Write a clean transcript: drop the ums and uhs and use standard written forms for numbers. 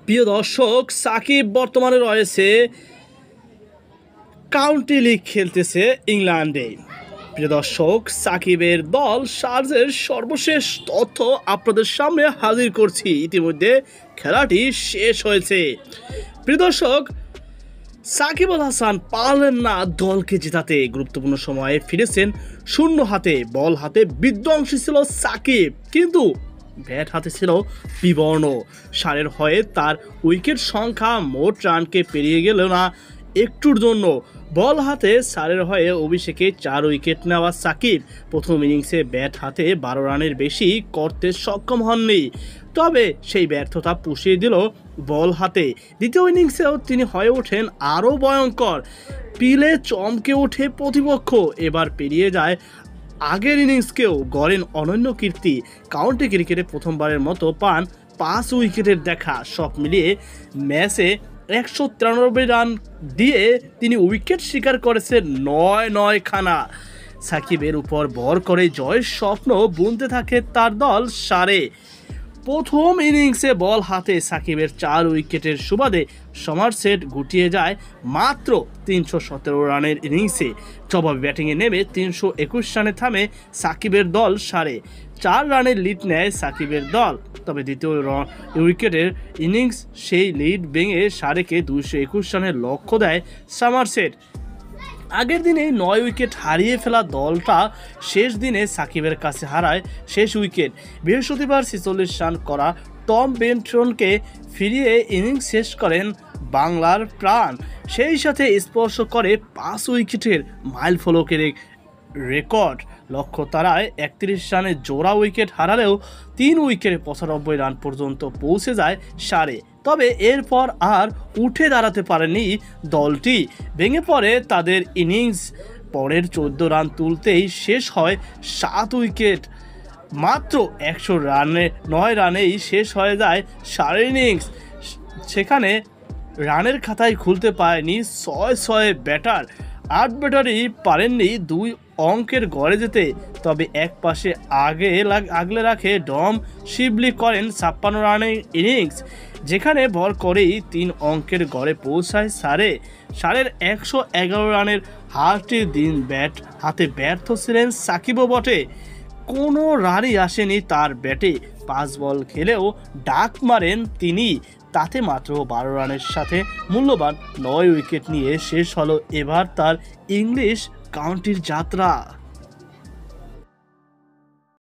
প্রিয় দর্শক, সাকিব বর্তমানে রয়েছে কাউন্টি লিগ খেলতেছে ইংল্যান্ডে। প্রিয় দর্শক, সাকিবের দল শারজের সর্বশেষ তথ্য আপনাদের সামনে হাজির করছি। ইতিমধ্যে খেলাটি শেষ হয়েছে। প্রিয় দর্শক, সাকিব আল হাসান পারলেন না দলকে জেতাতে। গুরুত্বপূর্ণ সময়ে ফিরেছেন শূন্য হাতে। বল হাতে বিধ্বংসী ছিল সাকিব, কিন্তু ব্যাট হাতে ছিল বিবর্ণ। সারের হয়ে তার উইকেট সংখ্যা মোট রানকে পেরিয়ে গেল না একটুর জন্য। বল হাতে সারের হয়ে অভিষেকে 4 উইকেট নেওয়া সাকিব প্রথম ইনিংসে ব্যাট হাতে 12 রানের বেশি করতে সক্ষম হননি। তবে সেই ব্যর্থতা পুষিয়ে দিল বল হাতে। দ্বিতীয় ইনিংসেও তিনি হয়ে ওঠেন আরও ভয়ঙ্কর। পিলে চমকে ওঠে প্রতিপক্ষ। এবার পেরিয়ে যায় আগের ইনিংসকেও, গড়েন অনন্য কীর্তি। কাউন্টি ক্রিকেটে প্রথমবারের মতো পান 5 উইকেটের দেখা। সব মিলিয়ে ম্যাচে 193 রান দিয়ে তিনি উইকেট শিকার করেছেন 9 খানা। সাকিবের উপর ভর করে জয়ের স্বপ্ন বুনতে থাকে তার দল সারে। প্রথম ইনিংসে বল হাতে সাকিবের 4 উইকেটের সুবাদে সমারসেট গুটিয়ে যায় মাত্র 317 রানের ইনিংসে। জবাবে ব্যাটিংয়ে নেমে 321 রানে থামে সাকিবের দল সারে। 4 রানের লিড নেয় সাকিবের দল। তবে দ্বিতীয় উইকেটের ইনিংস সেই লিড ভেঙে সারেকে 221 রানের লক্ষ্য দেয় সমারসেট। আগের দিনে 9 উইকেট হারিয়ে ফেলা দলটা শেষ দিনে সাকিবের কাছে হারায় শেষ উইকেট। বৃহস্পতিবার 46 রান করা টম বেন্টনকে ফিরিয়ে ইনিংস শেষ করেন বাংলার প্রাণ। সেই সাথে স্পর্শ করে 5 উইকেটের মাইলফলকের রেকর্ড। লক্ষ্য তারায় 31 রানে জোড়া উইকেট হারালেও 3 উইকেটে 95 রান পর্যন্ত পৌঁছে যায় সারে। তবে এরপর আর উঠে দাঁড়াতে পারেনি দলটি। ভেঙে পড়ে তাদের ইনিংস। পরের 14 রান তুলতেই শেষ হয় 7 উইকেট। মাত্র 100 রানে 9 রানেই শেষ হয়ে যায় সারের ইনিংস। সেখানে রানের খাতায় খুলতে পারেনি 6 ব্যাটার। 8 ব্যাটারই পারেননি 2 অঙ্কের গড়ে যেতে। তবে এক পাশে আগলে রাখে ডম শিবলি করেন 56 রানের ইনিংস, যেখানে ভর করেই 3 অঙ্কের গড়ে পৌঁছায় সারের 111 রানের হারটির দিন ব্যাট হাতে ব্যর্থ ছিলেন সাকিবও বটে। কোনো রানই আসেনি তার ব্যাটে। 5 বল খেলেও ডাক মারেন তিনি। তাতে মাত্র 12 রানের সাথে মূল্যবান 9 উইকেট নিয়ে শেষ হলো এবার তার ইংলিশ কাউন্টির যাত্রা।